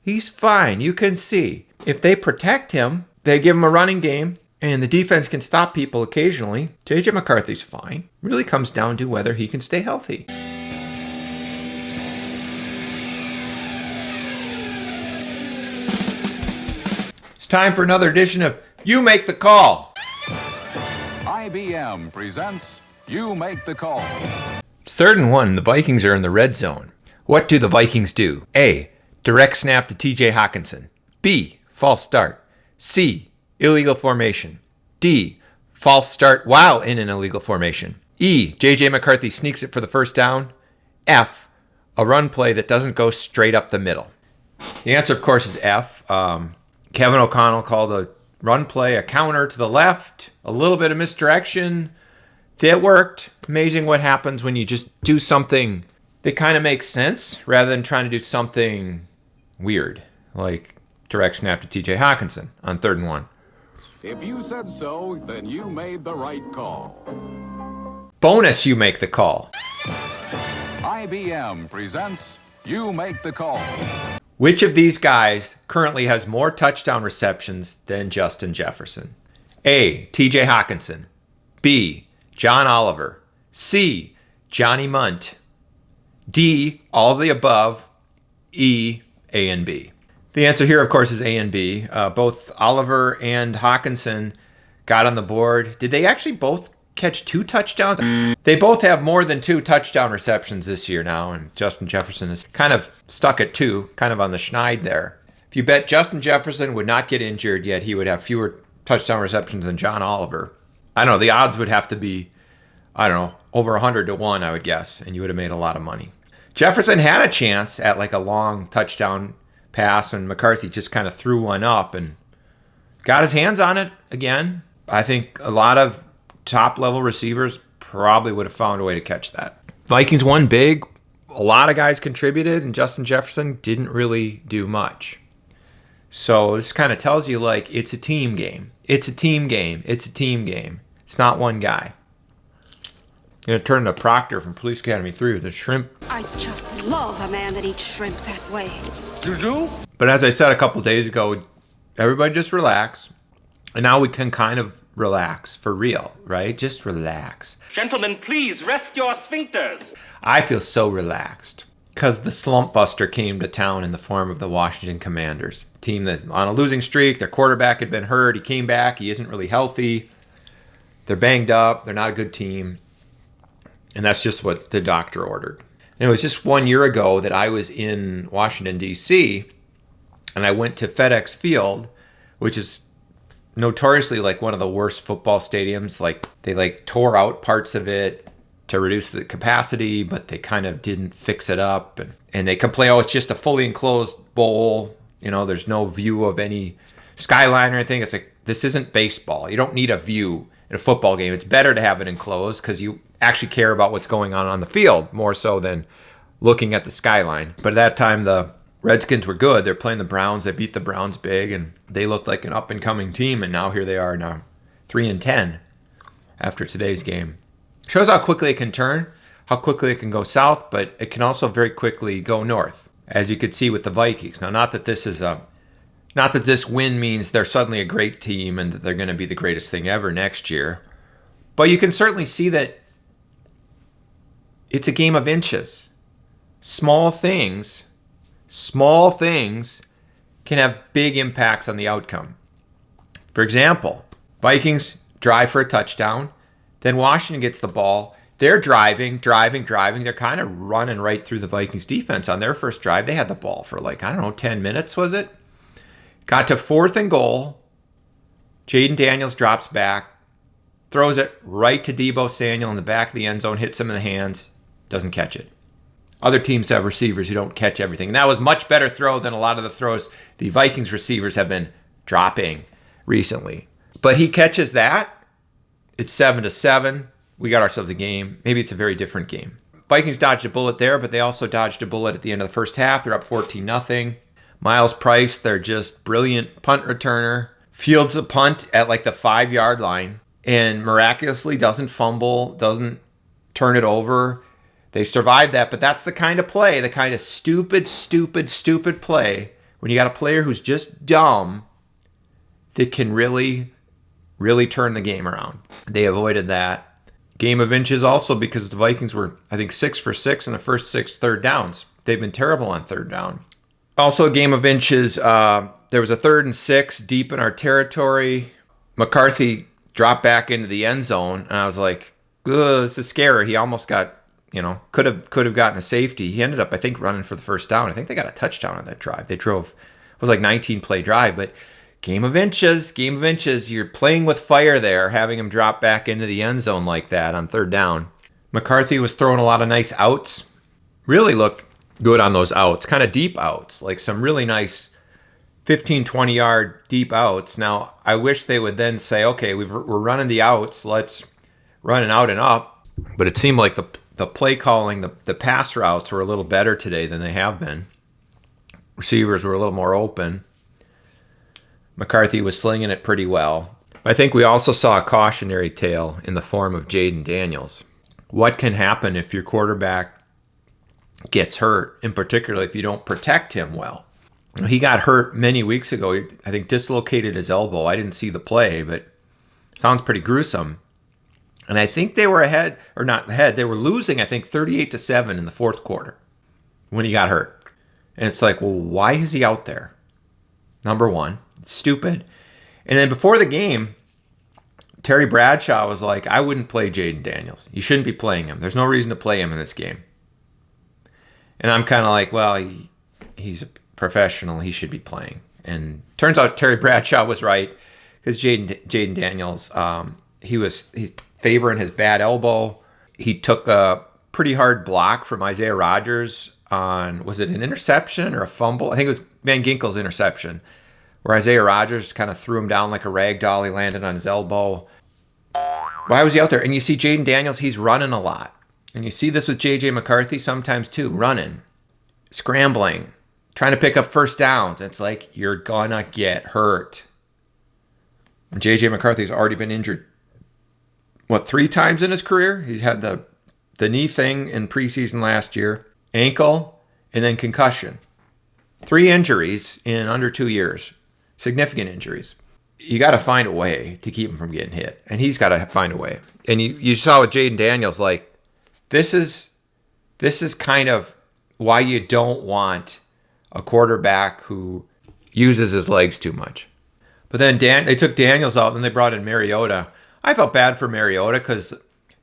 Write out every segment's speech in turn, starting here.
He's fine. You can see. If they protect him, they give him a running game, and the defense can stop people occasionally, J.J. McCarthy's fine. Really comes down to whether he can stay healthy. It's time for another edition of You Make the Call. IBM presents You Make the Call. It's 3rd and 1. The Vikings are in the red zone. What do the Vikings do? A. Direct snap to T.J. Hockenson. B. False start. C. Illegal formation. D. False start while in an illegal formation. E. J.J. McCarthy sneaks it for the first down. F. A run play that doesn't go straight up the middle. The answer, of course, is F. Kevin O'Connell called a run play a counter to the left, a little bit of misdirection. It worked. Amazing what happens when you just do something that kind of makes sense rather than trying to do something weird, like direct snap to T.J. Hockenson on 3rd and 1. If you said so, then you made the right call. Bonus, you make the call. IBM presents You Make the Call. Which of these guys currently has more touchdown receptions than Justin Jefferson? A. T.J. Hockenson. B. John Oliver. C. Johnny Munt. D. All of the above. E. A and B. The answer here, of course, is A and B. Both Oliver and Hockenson got on the board. Did they actually both catch 2 touchdowns? They both have more than 2 touchdown receptions this year now, and Justin Jefferson is kind of stuck at 2, kind of on the schneid there. If you bet Justin Jefferson would not get injured, yet he would have fewer touchdown receptions than John Oliver, I don't know, the odds would have to be, I don't know, over 100 to 1, I would guess, and you would have made a lot of money. Jefferson had a chance at like a long touchdown pass, and McCarthy just kind of threw one up and got his hands on it again. I think a lot of top-level receivers probably would have found a way to catch that. Vikings won big. A lot of guys contributed, and Justin Jefferson didn't really do much. So this kind of tells you, like, it's a team game. It's a team game. It's a team game. It's not one guy. I'm going to turn to Proctor from Police Academy 3 with the shrimp. I just love a man that eats shrimp that way. You do? But as I said a couple days ago, everybody just relax. And now we can kind of relax for real, right? Just relax. Gentlemen, please rest your sphincters. I feel so relaxed because the slump buster came to town in the form of the Washington Commanders. Team that on a losing streak, their quarterback had been hurt. He came back. He isn't really healthy. They're banged up. They're not a good team. And that's just what the doctor ordered. And it was just 1 year ago that I was in Washington, D.C., and I went to FedEx Field, which is notoriously like one of the worst football stadiums. Like they tore out parts of it to reduce the capacity, but they kind of didn't fix it up. And they complain, oh, it's just a fully enclosed bowl. You know, there's no view of any skyline or anything. It's like, this isn't baseball. You don't need a view in a football game. It's better to have it enclosed because you actually care about what's going on the field more so than looking at the skyline. But at that time, the Redskins were good. They're playing the Browns. They beat the Browns big, and they looked like an up-and-coming team, and now here they are now 3-10 after today's game. Shows how quickly it can turn, how quickly it can go south, but it can also very quickly go north, as you could see with the Vikings. Now, not that this win means they're suddenly a great team and that they're going to be the greatest thing ever next year, but you can certainly see that it's a game of inches. Small things can have big impacts on the outcome. For example, Vikings drive for a touchdown, then Washington gets the ball. They're driving. They're kind of running right through the Vikings defense on their first drive. They had the ball for 10 minutes, was it? Got to 4th and goal. Jaden Daniels drops back, throws it right to Deebo Samuel in the back of the end zone, hits him in the hands, doesn't catch it. Other teams have receivers who don't catch everything. And that was much better throw than a lot of the throws the Vikings receivers have been dropping recently. But he catches that. It's 7-7. We got ourselves a game. Maybe it's a very different game. Vikings dodged a bullet there, but they also dodged a bullet at the end of the first half. They're up 14-0. Myles Price, their just brilliant punt returner, fields a punt at the 5-yard line and miraculously doesn't fumble, doesn't turn it over. They survived that, but that's the kind of play, the kind of stupid play when you got a player who's just dumb that can really, really turn the game around. They avoided that. Game of inches also because the Vikings were, I think, 6 for 6 in the first 6 third downs. They've been terrible on third down. Also a game of inches. There was a 3rd and 6 deep in our territory. McCarthy dropped back into the end zone, and I was like, ugh, this is scary. He almost got, could have gotten a safety. He ended up, I think, running for the first down. I think they got a touchdown on that drive. They drove, it was like 19-play drive, but game of inches. You're playing with fire there, having him drop back into the end zone like that on third down. McCarthy was throwing a lot of nice outs. Really looked good on those outs, kind of deep outs, like some really nice 15, 20-yard deep outs. Now, I wish they would then say, okay, we're running the outs. Let's run an out and up. But it seemed like the play calling, the pass routes were a little better today than they have been. Receivers were a little more open. McCarthy was slinging it pretty well. I think we also saw a cautionary tale in the form of Jaden Daniels. What can happen if your quarterback gets hurt, in particular if you don't protect him well? He got hurt many weeks ago. I think dislocated his elbow. I didn't see the play, but sounds pretty gruesome. And I think they were ahead, or not ahead, they were losing, I think, 38-7 in the fourth quarter when he got hurt. And it's like, well, why is he out there? Number one, it's stupid. And then before the game, Terry Bradshaw was like, I wouldn't play Jaden Daniels. You shouldn't be playing him. There's no reason to play him in this game. And I'm kind of like, well, he's a professional. He should be playing. And turns out Terry Bradshaw was right, because Jaden Daniels, he's favoring his bad elbow. He took a pretty hard block from Isaiah Rodgers on, was it an interception or a fumble? I think it was Van Ginkel's interception, where Isaiah Rodgers kind of threw him down like a rag doll. He landed on his elbow. Why was he out there? And you see Jaden Daniels, he's running a lot. And you see this with J.J. McCarthy sometimes too, running, scrambling, trying to pick up first downs. It's like, you're gonna get hurt. And J.J. McCarthy's already been injured, 3 times in his career? He's had the knee thing in preseason last year, ankle, and then concussion. 3 injuries in under 2 years. Significant injuries. You got to find a way to keep him from getting hit. And he's got to find a way. And you saw with Jaden Daniels, like, this is kind of why you don't want a quarterback who uses his legs too much. But then they took Daniels out and they brought in Mariota. I felt bad for Mariota because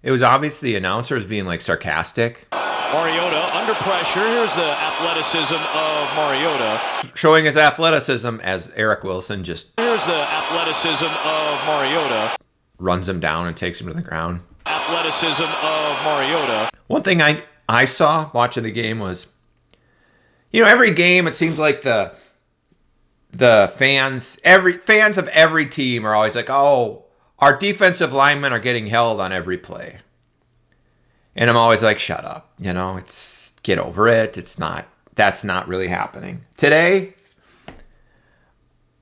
it was obvious the announcer was being like sarcastic. Mariota under pressure. Here's the athleticism of Mariota. Showing his athleticism as Eric Wilson just... Here's the athleticism of Mariota. Runs him down and takes him to the ground. Athleticism of Mariota. One thing I saw watching the game was, every game it seems like the fans of every team are always like, oh, our defensive linemen are getting held on every play. And I'm always like, shut up. It's, get over it. That's not really happening. Today,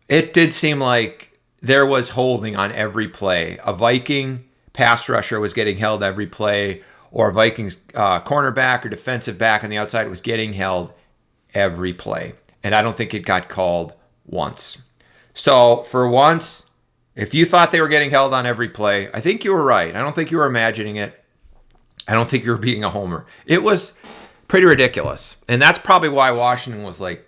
it did seem like there was holding on every play. A Viking pass rusher was getting held every play, or a Vikings cornerback or defensive back on the outside was getting held every play. And I don't think it got called once. So for once, if you thought they were getting held on every play, I think you were right. I don't think you were imagining it. I don't think you were being a homer. It was pretty ridiculous. And that's probably why Washington was like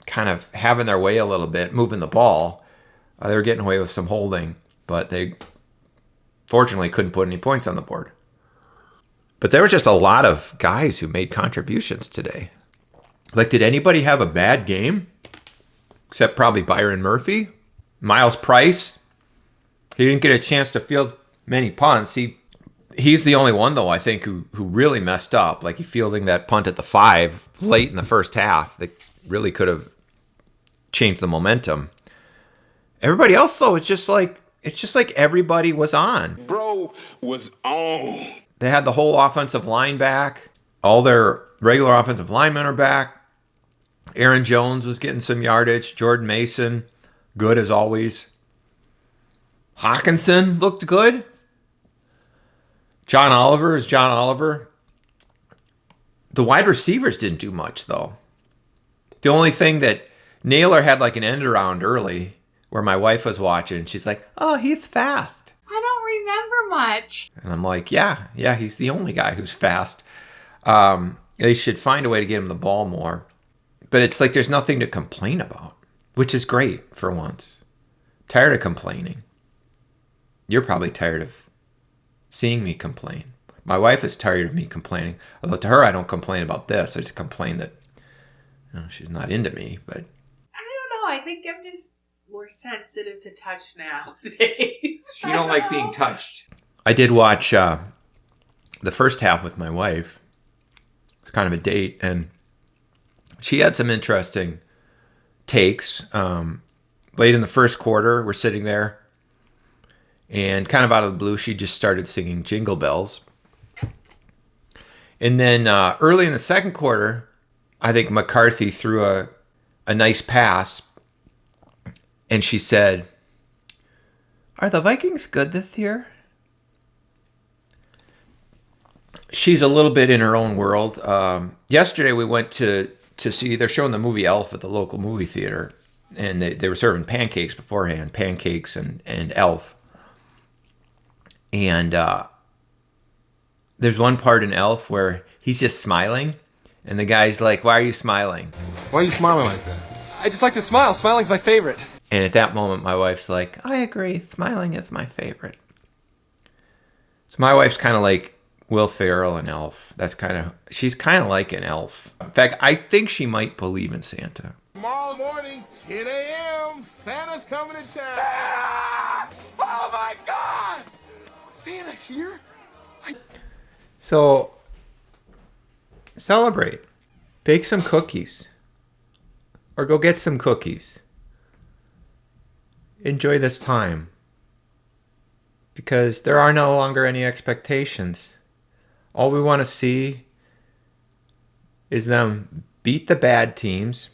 kind of having their way a little bit, moving the ball. They were getting away with some holding, but they fortunately couldn't put any points on the board. But there was just a lot of guys who made contributions today. Like, did anybody have a bad game? Except probably Byron Murphy. Myles Price, he didn't get a chance to field many punts. He's the only one, though, I think, who really messed up. Like, he fielding that punt at the 5 late in the first half that really could have changed the momentum. Everybody else, though, it's just like everybody was on. Bro was on. They had the whole offensive line back. All their regular offensive linemen are back. Aaron Jones was getting some yardage. Jordan Mason, good as always. Hawkinson looked good. John Oliver is John Oliver. The wide receivers didn't do much, though. The only thing that Naylor had like an end around early where my wife was watching. She's like, oh, he's fast. I don't remember much. And I'm like, yeah, he's the only guy who's fast. They should find a way to get him the ball more. But it's like there's nothing to complain about, which is great for once. Tired of complaining. You're probably tired of seeing me complain. My wife is tired of me complaining. Although to her, I don't complain about this. I just complain that she's not into me. But I don't know. I think I'm just more sensitive to touch nowadays. She don't like being touched. I did watch the first half with my wife. It's kind of a date, and she had some interesting takes. Late in the first quarter, we're sitting there, and kind of out of the blue, she just started singing Jingle Bells. And then early in the second quarter, I think McCarthy threw a nice pass, and she said, "Are the Vikings good this year?" She's a little bit in her own world. Yesterday we went to see, they're showing the movie Elf at the local movie theater, and they were serving pancakes beforehand, pancakes and Elf. And there's one part in Elf where he's just smiling, and the guy's like, "Why are you smiling?" Why are you smiling like that? I just like to smile. Smiling's my favorite. And at that moment, my wife's like, "I agree, smiling is my favorite." So my wife's kind of like Will Ferrell and Elf. She's kind of like an elf. In fact, I think she might believe in Santa. Tomorrow morning, 10 a.m., Santa's coming to town. Santa! Oh my God! Santa here? So, celebrate. Bake some cookies. Or go get some cookies. Enjoy this time. Because there are no longer any expectations. All we want to see is them beat the bad teams,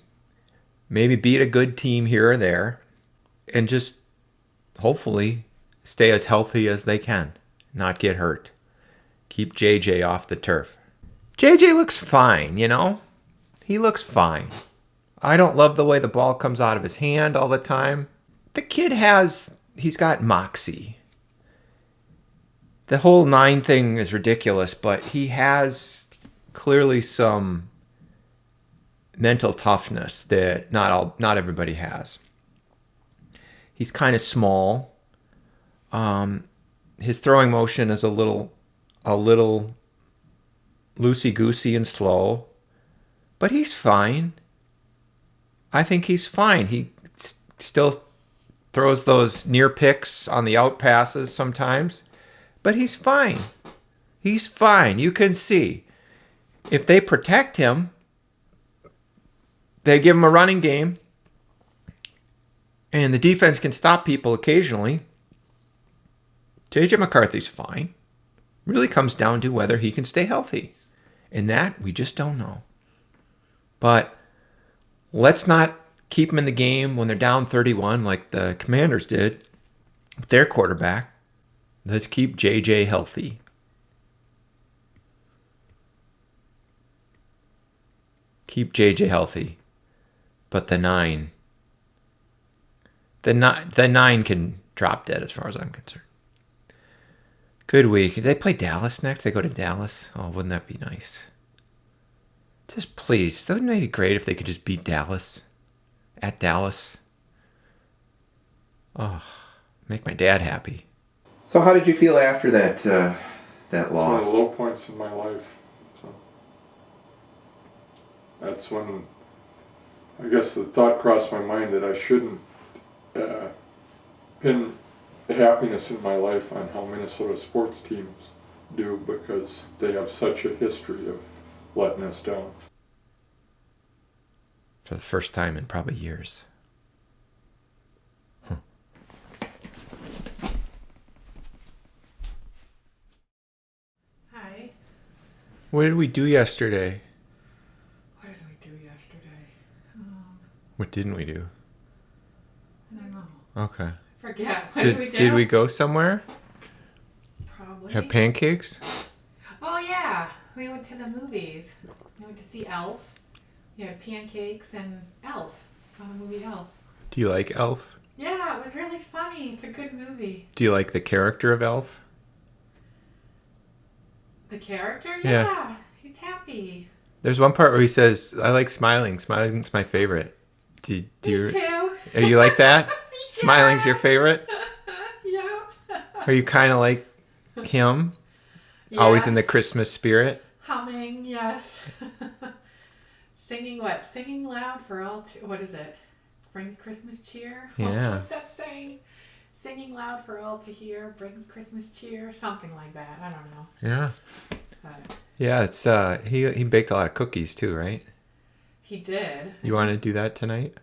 maybe beat a good team here or there, and just hopefully stay as healthy as they can, not get hurt. Keep JJ off the turf. JJ looks fine, you know? He looks fine. I don't love the way the ball comes out of his hand all the time. The kid he's got moxie. The whole 9 thing is ridiculous, but he has clearly some mental toughness that not everybody has. He's kind of small. His throwing motion is a little loosey-goosey and slow, but he's fine. I think he's fine. He still throws those near picks on the out passes sometimes, but he's fine. He's fine. You can see. If they protect him, they give him a running game, and the defense can stop people occasionally, J.J. McCarthy's fine. Really comes down to whether he can stay healthy. And that, we just don't know. But let's not keep them in the game when they're down 31 like the Commanders did with their quarterback. Let's keep JJ healthy. Keep JJ healthy. But the 9 can drop dead as far as I'm concerned. Good week. They play Dallas next. They go to Dallas. Oh, wouldn't that be nice? Just please. Wouldn't it be great if they could just beat Dallas? At Dallas. Oh, make my dad happy. So how did you feel after that loss? It's one of the low points in my life. So that's when I guess the thought crossed my mind that I shouldn't pin the happiness in my life on how Minnesota sports teams do, because they have such a history of letting us down. For the first time in probably years. Hi. What did we do yesterday? What did we do yesterday? What didn't we do? I don't know. Okay. Forget. What did we do? Did we go somewhere? Probably. Have pancakes? Oh, yeah. We went to the movies. We went to see Elf. We had pancakes and Elf. Saw the movie Elf. Do you like Elf? Yeah, it was really funny. It's a good movie. Do you like the character of Elf? The character? Yeah. Yeah. He's happy. There's one part where he says, "I like smiling. Smiling's my favorite." Do you? Me too. Are you like that? Yes. Smiling's your favorite? Yeah. Are you kind of like him? Always in the Yes. Christmas spirit? Humming, yes. Singing what? Singing loud for all to... What is it? Brings Christmas cheer? Yeah. What's that saying? Singing loud for all to hear brings Christmas cheer? Something like that. I don't know. Yeah. But Yeah, it's he baked a lot of cookies too, right? he did. You want to do that tonight?